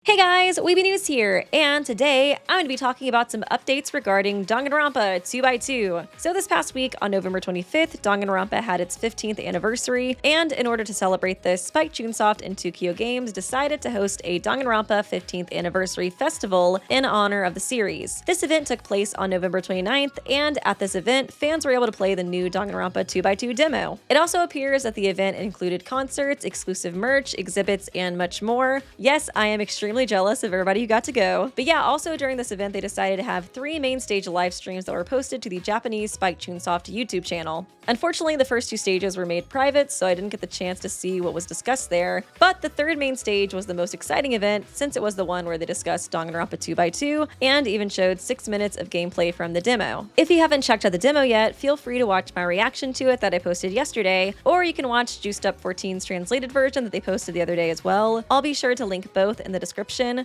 Hey guys, Weeby Newz here, and today I'm going to be talking about some updates regarding Danganronpa 2x2. So this past week, on November 25th, Danganronpa had its 15th anniversary, and in order to celebrate this, Spike Chunsoft and 2Kyo Games decided to host a Danganronpa 15th anniversary festival in honor of the series. This event took place on November 29th, and at this event, fans were able to play the new Danganronpa 2x2 demo. It also appears that the event included concerts, exclusive merch, exhibits, and much more. Yes, I am extremely jealous of everybody who got to go. But yeah, also during this event, they decided to have 3 main stage live streams that were posted to the Japanese Spike Chunsoft YouTube channel. Unfortunately, the first 2 stages were made private, so I didn't get the chance to see what was discussed there. But the 3rd main stage was the most exciting event, since it was the one where they discussed Danganronpa 2x2 and even showed 6 minutes of gameplay from the demo. If you haven't checked out the demo yet, feel free to watch my reaction to it that I posted yesterday, or you can watch Juiced Up 14's translated version that they posted the other day as well. I'll be sure to link both in the description.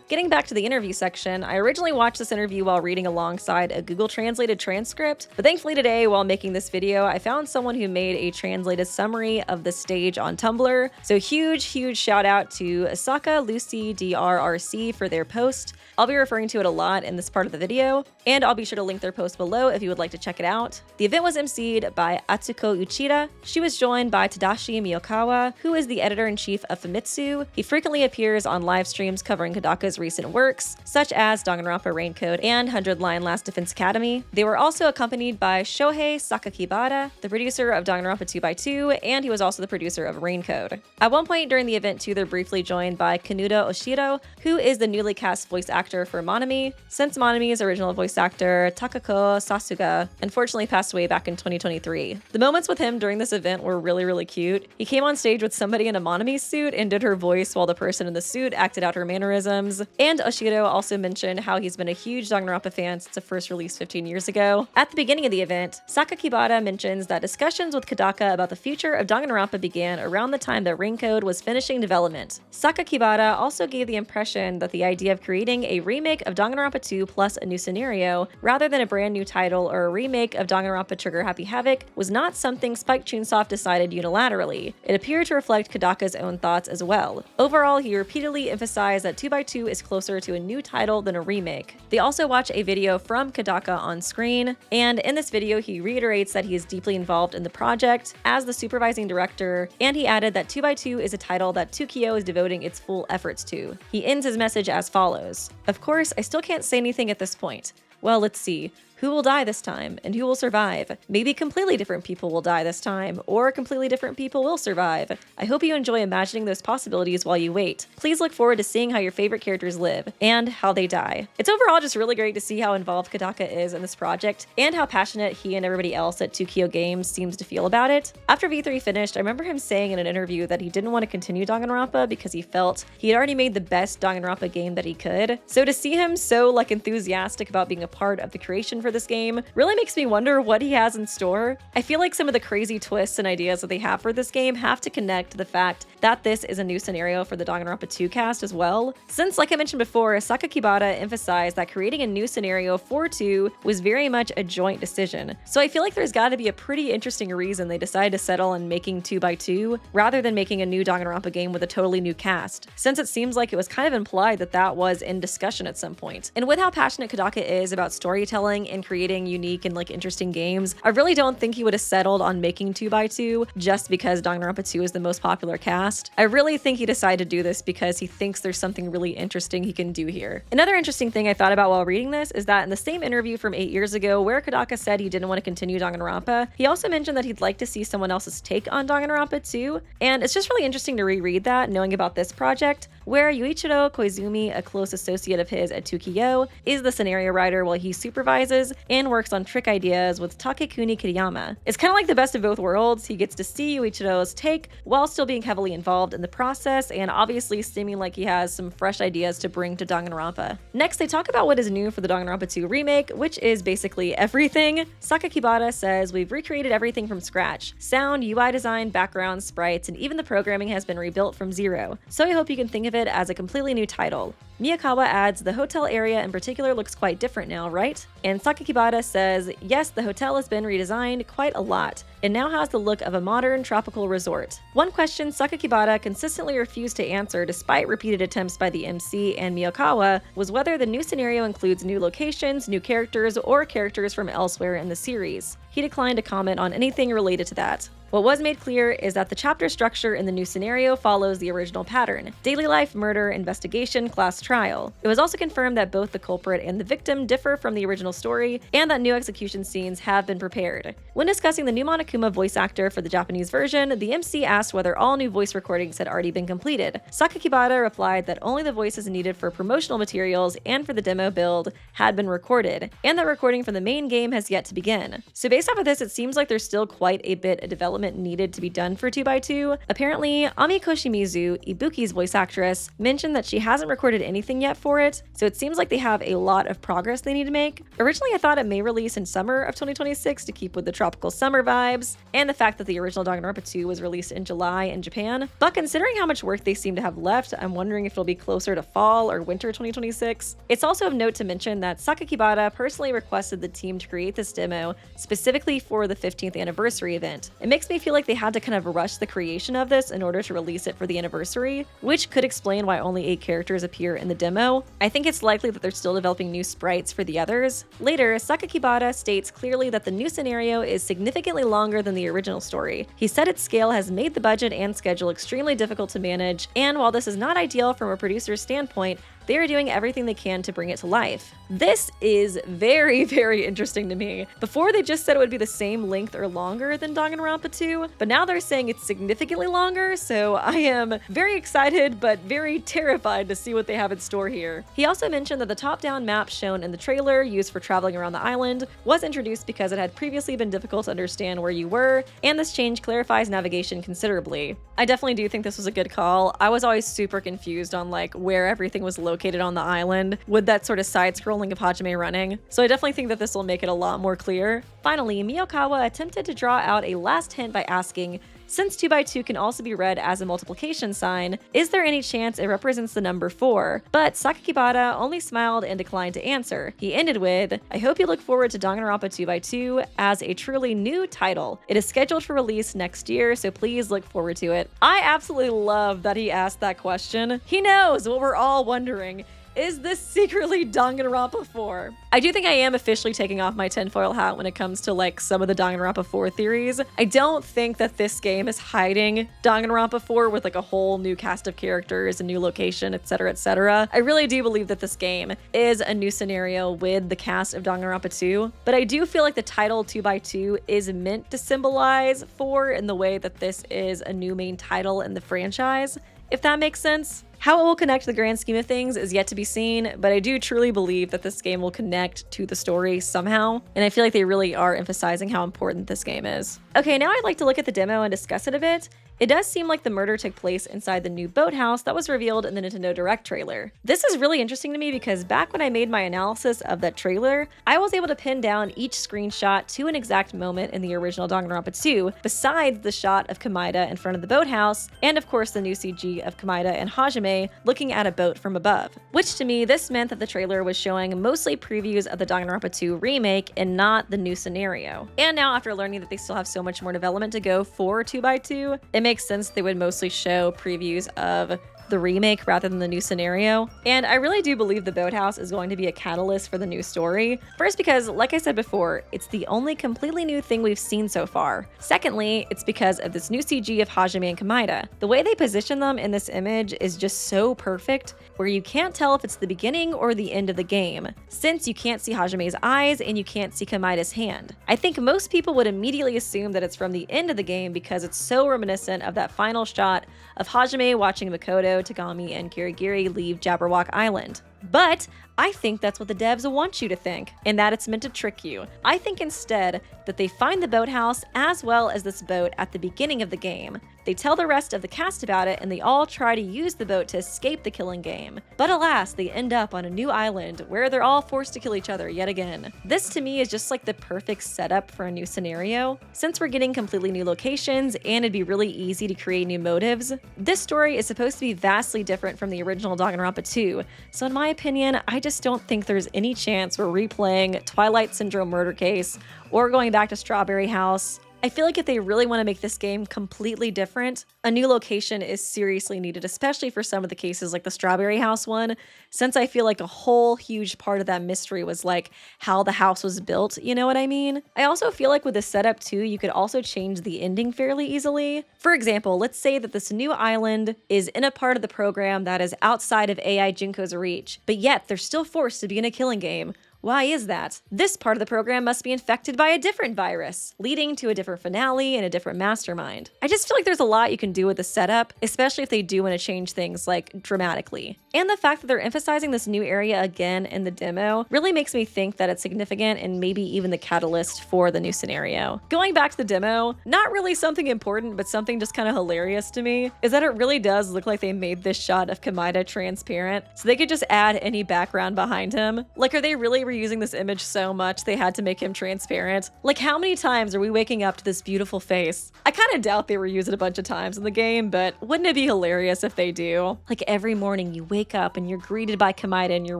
Getting back to the interview section, I originally watched this interview while reading alongside a Google translated transcript, but thankfully today, while making this video, I found someone who made a translated summary of the stage on Tumblr. So huge shout out to Asaka Lucy DRRC for their post. I'll be referring to it a lot in this part of the video, and I'll be sure to link their post below if you would like to check it out. The event was emceed by Atsuko Uchida. She was joined by Tadashi Miyokawa, who is the editor-in-chief of Famitsu. He frequently appears on live streams covering Kodaka's recent works, such as Danganronpa Raincoat and 100 Line Last Defense Academy. They were also accompanied by Shohei Sakakibara, the producer of Danganronpa 2x2, and he was also the producer of Raincoat. At one point during the event too, they're briefly joined by Kanuda Oshiro, who is the newly cast voice actor for Monami, since Monami's original voice actor, Takako Sasuga, unfortunately passed away back in 2023. The moments with him during this event were really cute. He came on stage with somebody in a Monami suit and did her voice while the person in the suit acted out her mannerisms. And Oshiro also mentioned how he's been a huge Danganronpa fan since it first released 15 years ago. At the beginning of the event, Sakakibara mentions that discussions with Kodaka about the future of Danganronpa began around the time that Raincoat was finishing development. Sakakibara also gave the impression that the idea of creating a remake of Danganronpa 2 plus a new scenario, rather than a brand new title or a remake of Danganronpa Trigger Happy Havoc, was not something Spike Chunsoft decided unilaterally. It appeared to reflect Kodaka's own thoughts as well. Overall, he repeatedly emphasized that 2x2 is closer to a new title than a remake. They also watch a video from Kodaka on screen, and in this video he reiterates that he is deeply involved in the project as the supervising director, and he added that 2x2 is a title that 2Kyo is devoting its full efforts to. He ends his message as follows: "Of course, I still can't say anything at this point. Well, let's see. Who will die this time, and who will survive? Maybe completely different people will die this time, or completely different people will survive. I hope you enjoy imagining those possibilities while you wait. Please look forward to seeing how your favorite characters live, and how they die." It's overall just really great to see how involved Kodaka is in this project, and how passionate he and everybody else at 2Kyo Games seems to feel about it. After V3 finished, I remember him saying in an interview that he didn't want to continue Danganronpa because he felt he had already made the best Danganronpa game that he could. So to see him so enthusiastic about being a part of the creation for this game really makes me wonder what he has in store. I feel like some of the crazy twists and ideas that they have for this game have to connect to the fact that this is a new scenario for the Danganronpa 2 cast as well. Since, like I mentioned before, Sakakibara emphasized that creating a new scenario for 2 was very much a joint decision. So I feel like there's got to be a pretty interesting reason they decided to settle on making 2x2 rather than making a new Danganronpa game with a totally new cast, since it seems like it was kind of implied that that was in discussion at some point. And with how passionate Kodaka is about storytelling and creating unique and interesting games, I really don't think he would have settled on making 2x2 just because Danganronpa 2 is the most popular cast. I really think he decided to do this because he thinks there's something really interesting he can do here. Another interesting thing I thought about while reading this is that in the same interview from 8 years ago where Kodaka said he didn't want to continue Danganronpa, he also mentioned that he'd like to see someone else's take on Danganronpa 2, and it's just really interesting to reread that knowing about this project, where Yuichiro Koizumi, a close associate of his at 2Kyo, is the scenario writer while he supervises and works on trick ideas with Takekuni Kiriyama. It's kind of like the best of both worlds. He gets to see Yuichiro's take while still being heavily involved in the process and obviously seeming like he has some fresh ideas to bring to Danganronpa. Next, they talk about what is new for the Danganronpa 2 remake, which is basically everything. Sakakibara says, "We've recreated everything from scratch. Sound, UI design, backgrounds, sprites, and even the programming has been rebuilt from zero. So I hope you can think of of it as a completely new title. Miyakawa adds, the hotel area in particular looks quite different now, right? And Sakakibara says, yes, the hotel has been redesigned quite a lot. It now has the look of a modern tropical resort. One question Sakakibara consistently refused to answer despite repeated attempts by the MC and Miyakawa was whether the new scenario includes new locations, new characters, or characters from elsewhere in the series. He declined to comment on anything related to that. What was made clear is that the chapter structure in the new scenario follows the original pattern: daily life, murder, investigation, class trial. It was also confirmed that both the culprit and the victim differ from the original story, and that new execution scenes have been prepared. When discussing the new Monokuma voice actor for the Japanese version, the MC asked whether all new voice recordings had already been completed. Sakakibara replied that only the voices needed for promotional materials and for the demo build had been recorded, and that recording for the main game has yet to begin. So based off of this, it seems like there's still quite a bit of development needed to be done for 2x2. Apparently, Ami Koshimizu, Ibuki's voice actress, mentioned that she hasn't recorded anything yet for it, so it seems like they have a lot of progress they need to make. Originally, I thought it may release in summer of 2026 to keep with the tropical summer vibes, and the fact that the original Danganronpa 2 was released in July in Japan, but considering how much work they seem to have left, I'm wondering if it'll be closer to fall or winter 2026. It's also of note to mention that Sakakibara personally requested the team to create this demo specifically for the 15th anniversary event. It makes me feel like they had to kind of rush the creation of this in order to release it for the anniversary, which could explain why only 8 characters appear in the demo. I think it's likely that they're still developing new sprites for the others. Later, Sakakibara states clearly that the new scenario is significantly longer than the original story. He said its scale has made the budget and schedule extremely difficult to manage, and while this is not ideal from a producer's standpoint, they are doing everything they can to bring it to life. This is very, very interesting to me. Before, they just said it would be the same length or longer than Danganronpa 2, but now they're saying it's significantly longer, so I am very excited but very terrified to see what they have in store here. He also mentioned that the top-down map shown in the trailer, used for traveling around the island, was introduced because it had previously been difficult to understand where you were, and this change clarifies navigation considerably. I definitely do think this was a good call. I was always super confused on where everything was located on the island with that sort of side-scrolling of Hajime running, so I definitely think that this will make it a lot more clear. Finally, Miyakawa attempted to draw out a last hint by asking, since 2x2 can also be read as a multiplication sign, is there any chance it represents the number 4? But Sakakibara only smiled and declined to answer. He ended with, I hope you look forward to Danganronpa 2x2 as a truly new title. It is scheduled for release next year, so please look forward to it. I absolutely love that he asked that question. He knows what we're all wondering. Is this secretly Danganronpa 4? I do think I am officially taking off my tinfoil hat when it comes to some of the Danganronpa 4 theories. I don't think that this game is hiding Danganronpa 4 with a whole new cast of characters, a new location, etc, etc. I really do believe that this game is a new scenario with the cast of Danganronpa 2, but I do feel like the title 2x2 is meant to symbolize 4 in the way that this is a new main title in the franchise, if that makes sense. How it will connect to the grand scheme of things is yet to be seen, but I do truly believe that this game will connect to the story somehow, and I feel like they really are emphasizing how important this game is. Okay, now I'd like to look at the demo and discuss it a bit. It does seem like the murder took place inside the new boathouse that was revealed in the Nintendo Direct trailer. This is really interesting to me because back when I made my analysis of that trailer, I was able to pin down each screenshot to an exact moment in the original Danganronpa 2, besides the shot of Komaeda in front of the boathouse, and of course the new CG of Komaeda and Hajime looking at a boat from above. Which to me, this meant that the trailer was showing mostly previews of the Danganronpa 2 remake and not the new scenario. And now after learning that they still have so much more development to go for 2x2, it makes sense they would mostly show previews of the remake rather than the new scenario. And I really do believe the boathouse is going to be a catalyst for the new story. First, because like I said before, it's the only completely new thing we've seen so far. Secondly, it's because of this new CG of Hajime and Komaeda. The way they position them in this image is just so perfect, where you can't tell if it's the beginning or the end of the game, since you can't see Hajime's eyes and you can't see Komaeda's hand. I think most people would immediately assume that it's from the end of the game because it's so reminiscent of that final shot of Hajime watching Makoto, Tagami, and Kirigiri leave Jabberwock Island. But I think that's what the devs want you to think, and that it's meant to trick you. I think instead that they find the boathouse as well as this boat at the beginning of the game. They tell the rest of the cast about it, and they all try to use the boat to escape the killing game. But alas, they end up on a new island where they're all forced to kill each other yet again. This to me is just like the perfect setup for a new scenario. Since we're getting completely new locations and it'd be really easy to create new motives, this story is supposed to be vastly different from the original Danganronpa 2. So in my opinion, I just don't think there's any chance we're replaying Twilight Syndrome murder case or going back to Strawberry House. I feel like if they really want to make this game completely different, a new location is seriously needed, especially for some of the cases like the Strawberry House one, since I feel like a whole huge part of that mystery was like how the house was built, you know what I mean? I also feel like with the setup too, you could also change the ending fairly easily. For example, let's say that this new island is in a part of the program that is outside of AI Junko's reach, but yet they're still forced to be in a killing game. Why is that? This part of the program must be infected by a different virus, leading to a different finale and a different mastermind. I just feel like there's a lot you can do with the setup, especially if they do want to change things like dramatically. And the fact that they're emphasizing this new area again in the demo really makes me think that it's significant and maybe even the catalyst for the new scenario. Going back to the demo, not really something important, but something just kind of hilarious to me is that it really does look like they made this shot of Kamida transparent, so they could just add any background behind him. Like, are they really using this image so much they had to make him transparent? Like, how many times are we waking up to this beautiful face? I kind of doubt they reuse it a bunch of times in the game, but wouldn't it be hilarious if they do? Like, every morning you wake up and you're greeted by Kamida in your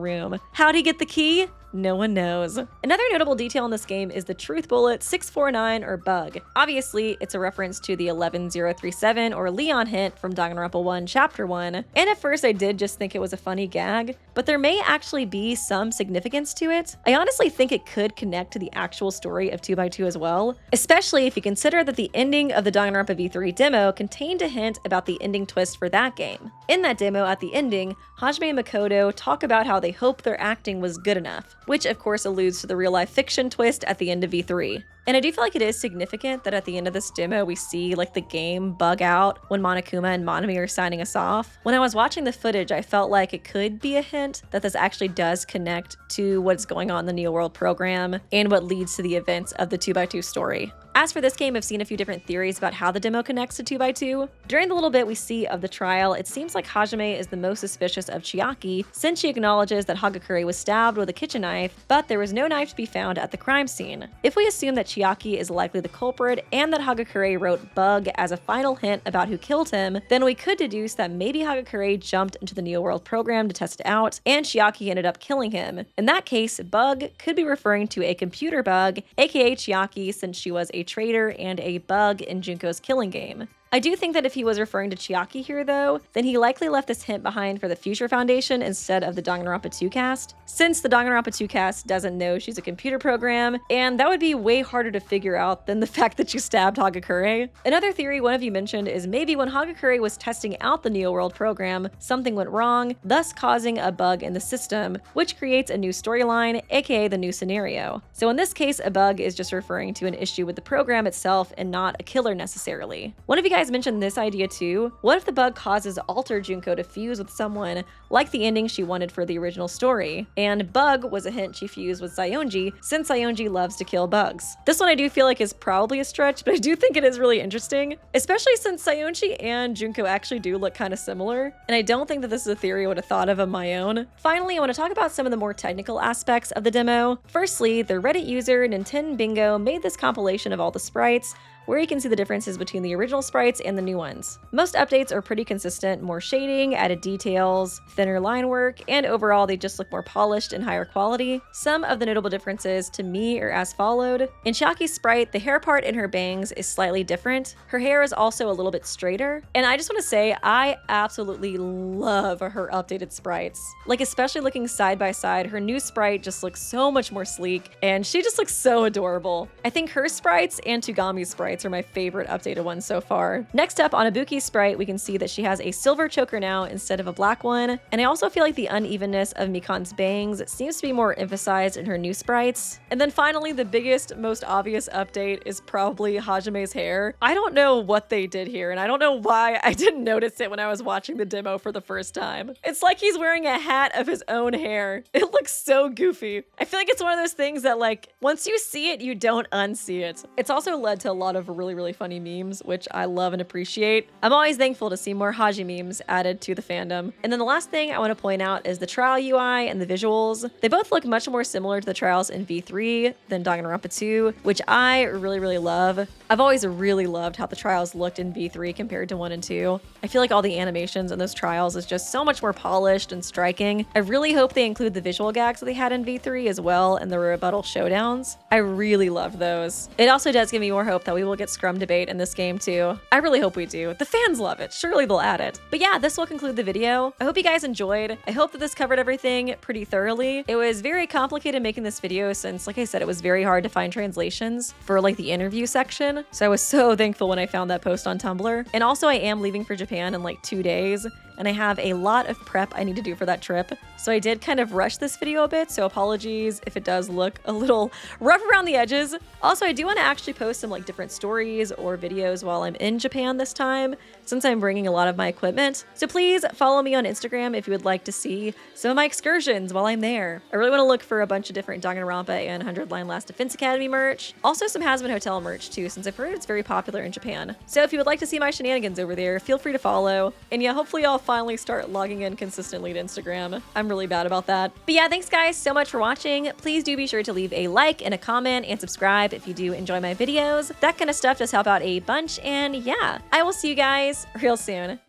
room. How'd he get the key? No one knows. Another notable detail in this game is the Truth Bullet 649 or bug. Obviously, it's a reference to the 11037 or Leon hint from Danganronpa 1 Chapter 1, and at first I did just think it was a funny gag, but there may actually be some significance to it. I honestly think it could connect to the actual story of 2x2 as well, especially if you consider that the ending of the Danganronpa V3 demo contained a hint about the ending twist for that game. In that demo, at the ending, Hajime and Makoto talk about how they hope their acting was good enough, which of course alludes to the real-life fiction twist at the end of V3. And I do feel like it is significant that at the end of this demo we see like the game bug out when Monokuma and Monami are signing us off. When I was watching the footage, I felt like it could be a hint that this actually does connect to what's going on in the Neo World program and what leads to the events of the 2x2 story. As for this game, I've seen a few different theories about how the demo connects to 2x2. During the little bit we see of the trial, it seems like Hajime is the most suspicious of Chiaki, since she acknowledges that Hagakure was stabbed with a kitchen knife, but there was no knife to be found at the crime scene. If we assume that Chiaki is likely the culprit and that Hagakure wrote bug as a final hint about who killed him, then we could deduce that maybe Hagakure jumped into the Neo World program to test it out, and Chiaki ended up killing him. In that case, bug could be referring to a computer bug, aka Chiaki, since she was a traitor and a bug in Junko's killing game. I do think that if he was referring to Chiaki here though, then he likely left this hint behind for the Future Foundation instead of the Danganronpa 2 cast, since the Danganronpa 2 cast doesn't know she's a computer program, and that would be way harder to figure out than the fact that she stabbed Hagakure. Another theory one of you mentioned is maybe when Hagakure was testing out the Neo World program, something went wrong, thus causing a bug in the system, which creates a new storyline, aka the new scenario. So in this case, a bug is just referring to an issue with the program itself and not a killer necessarily. One of you guys mentioned this idea too. What if the bug causes Alter Junko to fuse with someone like the ending she wanted for the original story? And bug was a hint she fused with Sayonji, since Sayonji loves to kill bugs. This one I do feel like is probably a stretch, but I do think it is really interesting, especially since Sayonji and Junko actually do look kind of similar, and I don't think that this is a theory I would have thought of my own. Finally, I want to talk about some of the more technical aspects of the demo. Firstly, the Reddit user Nintendo Bingo made this compilation of all the sprites, where you can see the differences between the original sprites and the new ones. Most updates are pretty consistent, more shading, added details, thinner line work, and overall they just look more polished and higher quality. Some of the notable differences to me are as followed. In Chiaki's sprite, the hair part in her bangs is slightly different. Her hair is also a little bit straighter. And I just want to say, I absolutely love her updated sprites. Like, especially looking side by side, her new sprite just looks so much more sleek, and she just looks so adorable. I think her sprites and Tugami's sprites are my favorite updated ones so far. Next up, on Ibuki's sprite, we can see that she has a silver choker now instead of a black one, and I also feel like the unevenness of Mikan's bangs seems to be more emphasized in her new sprites. And then finally, the biggest, most obvious update is probably Hajime's hair. I don't know what they did here, and I don't know why I didn't notice it when I was watching the demo for the first time. It's like he's wearing a hat of his own hair. It looks so goofy. I feel like it's one of those things that, like, once you see it, you don't unsee it. It's also led to a lot of of really, really funny memes, which I love and appreciate. I'm always thankful to see more Haji memes added to the fandom. And then the last thing I want to point out is the trial UI and the visuals. They both look much more similar to the trials in V3 than Danganronpa 2, which I really, really love. I've always really loved how the trials looked in V3 compared to 1 and 2. I feel like all the animations in those trials is just so much more polished and striking. I really hope they include the visual gags that they had in V3 as well and the rebuttal showdowns. I really love those. It also does give me more hope that we will get scrum debate in this game too. I really hope we do. The fans love it. Surely they'll add it. But yeah, this will conclude the video. I hope you guys enjoyed. I hope that this covered everything pretty thoroughly. It was very complicated making this video since, like I said, it was very hard to find translations for like the interview section. So I was so thankful when I found that post on Tumblr. And also I am leaving for Japan in like 2 days, and I have a lot of prep I need to do for that trip. So I did kind of rush this video a bit, so apologies if it does look a little rough around the edges. Also, I do want to actually post some like different stories or videos while I'm in Japan this time, since I'm bringing a lot of my equipment. So please follow me on Instagram if you would like to see some of my excursions while I'm there. I really want to look for a bunch of different Danganronpa and 100 Line Last Defense Academy merch. Also some Hazbin Hotel merch too, since I've heard it's very popular in Japan. So if you would like to see my shenanigans over there, feel free to follow. And yeah, hopefully I'll finally start logging in consistently to Instagram. I'm really bad about that. But yeah, thanks guys so much for watching. Please do be sure to leave a like and a comment and subscribe if you do enjoy my videos. That kind of stuff does help out a bunch. And yeah, I will see you guys real soon.